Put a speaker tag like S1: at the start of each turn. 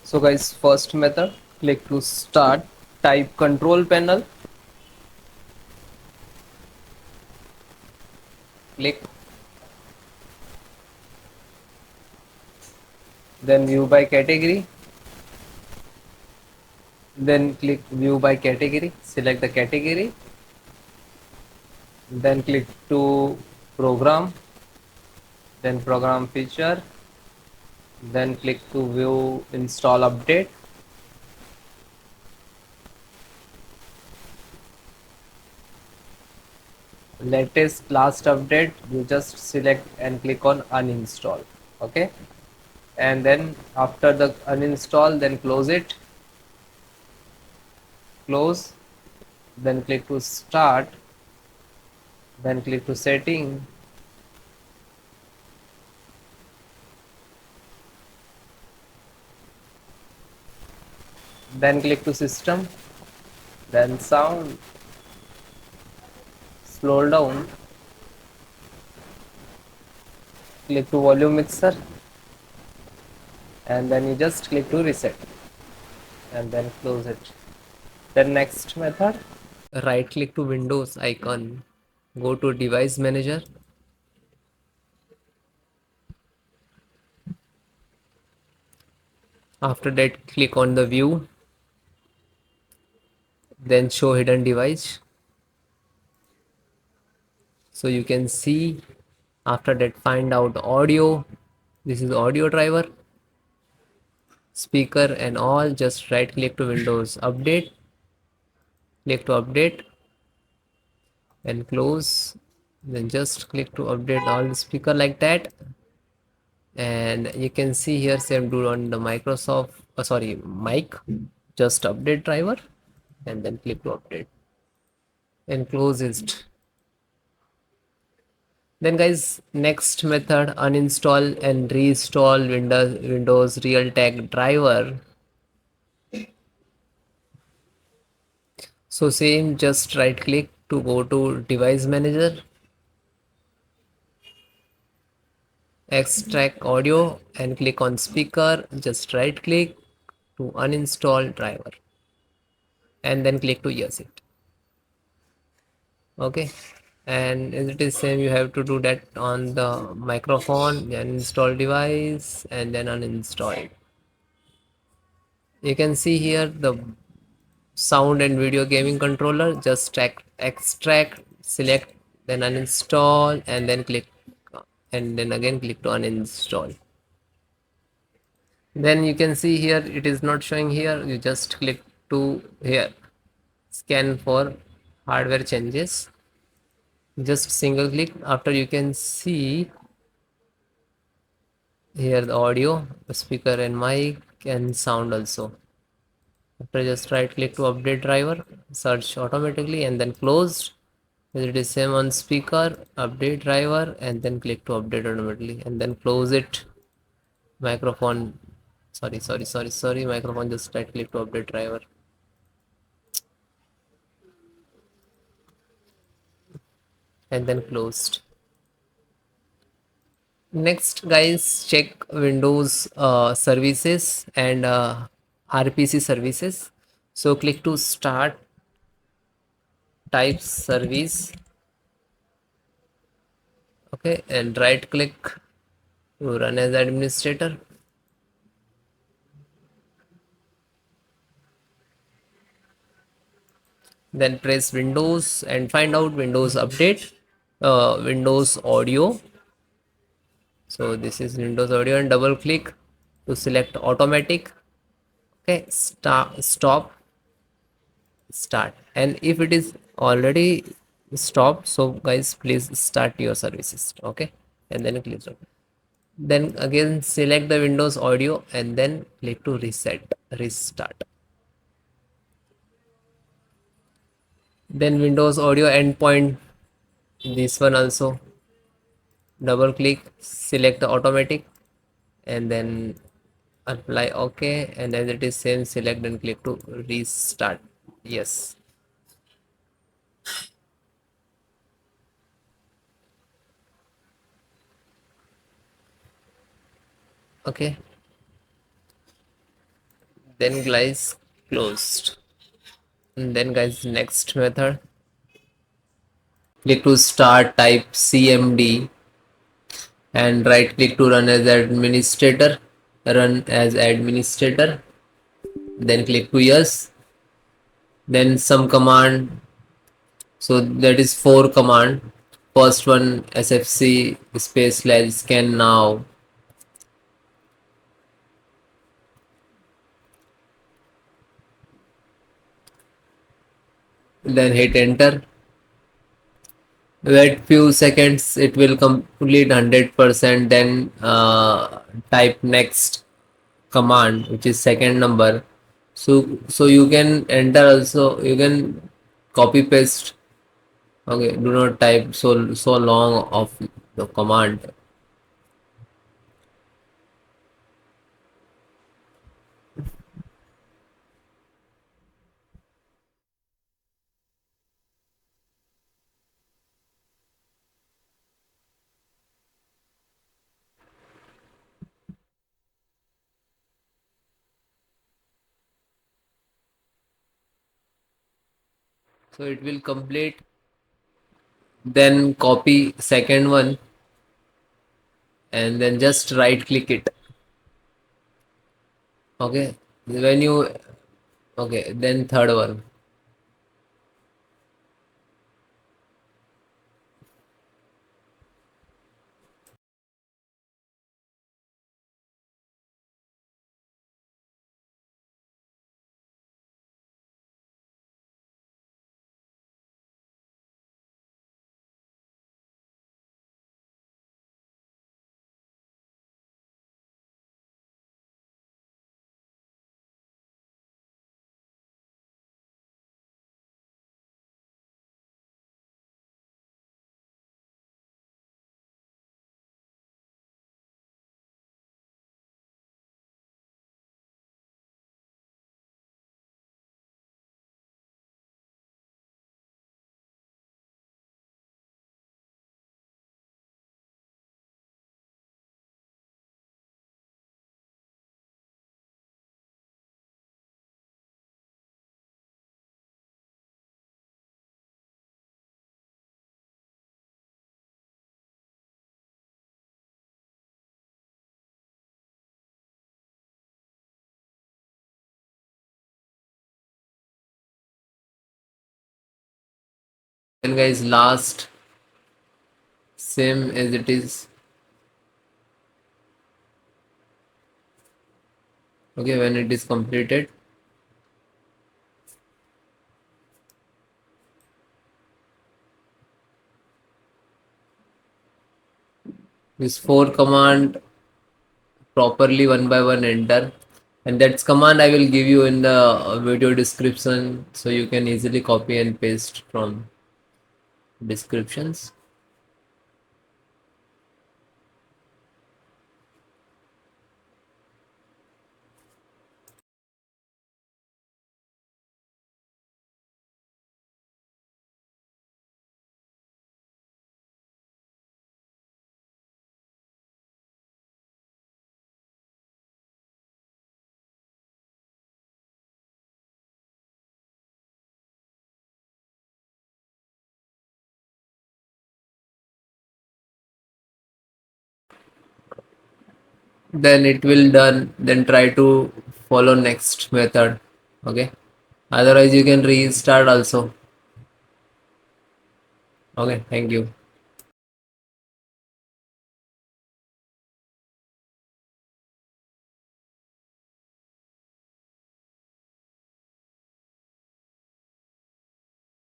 S1: So guys, first method, click to start, type control panel, click, then view by category, then click view by category, select the category, then click to program, then program feature, then click to view install update, latest last update, you just select and click on uninstall. Okay, and then after the uninstall, then close it, close, then click to start, then click to setting, then click to system, then sound, scroll down, click to volume mixer, and then you just click to reset and then close it. Then next method, right click to Windows icon, go to device manager, after that click on the view, then show hidden device, so you can see. After that find out audio, this is audio driver, speaker and all, just right click to Windows update, click to update and close, then just click to update all the speaker like that. And you can see here same do on the Microsoft sorry mic, just update driver and then click to update and close it. Then guys, next method, uninstall and reinstall Windows Realtek driver. So same, just right click to go to device manager, extract audio and click on speaker, just right click to uninstall driver and then click to yes it. Okay, and it is same, you have to do that on the microphone, then install device and then uninstall it. You can see here the sound and video gaming controller, just extract, select, then uninstall and then click and then again click to uninstall. Then you can see here it is not showing here, you just click to here scan for hardware changes, just single click. After you can see here the audio, the speaker and mic and sound also. After just right click to update driver, search automatically and then closed. It is same on speaker, update driver and then click to update automatically and then close it. Microphone, sorry, microphone, just right click to update driver and then closed. Next guys, check Windows services and RPC services. So click to start, type service, okay, and right click to run as administrator. Then press Windows and find out Windows update, Windows audio. So this is Windows audio and double click to select automatic. Okay, stop, start. And if it is already stopped, so guys please start your services. Okay, and then click stop. Then again select the Windows audio and then click to reset, restart. Then Windows audio endpoint, this one also, double click, select the automatic and then apply OK, and as it is same, select and click to restart. Yes. Okay, then guys closed. And then guys, next method, click to start, type cmd and right click to run as administrator, then click to yes, then some command. So that is four command. First one sfc space slash scan now, then hit enter. Wait few seconds, it will complete 100%. Then type next command, which is second number. So you can enter also, you can copy paste. Okay, do not type so long of the command. So it will complete. Then copy second one and then just right click it. Okay, when you, okay, then third one. Then guys, last, same as it is. Okay, when it is completed, this four command properly one by one enter, and that's command I will give you in the video description, so you can easily copy and paste from descriptions. Then it will done, then try to follow next method. Okay, otherwise you can restart also. Okay, thank you.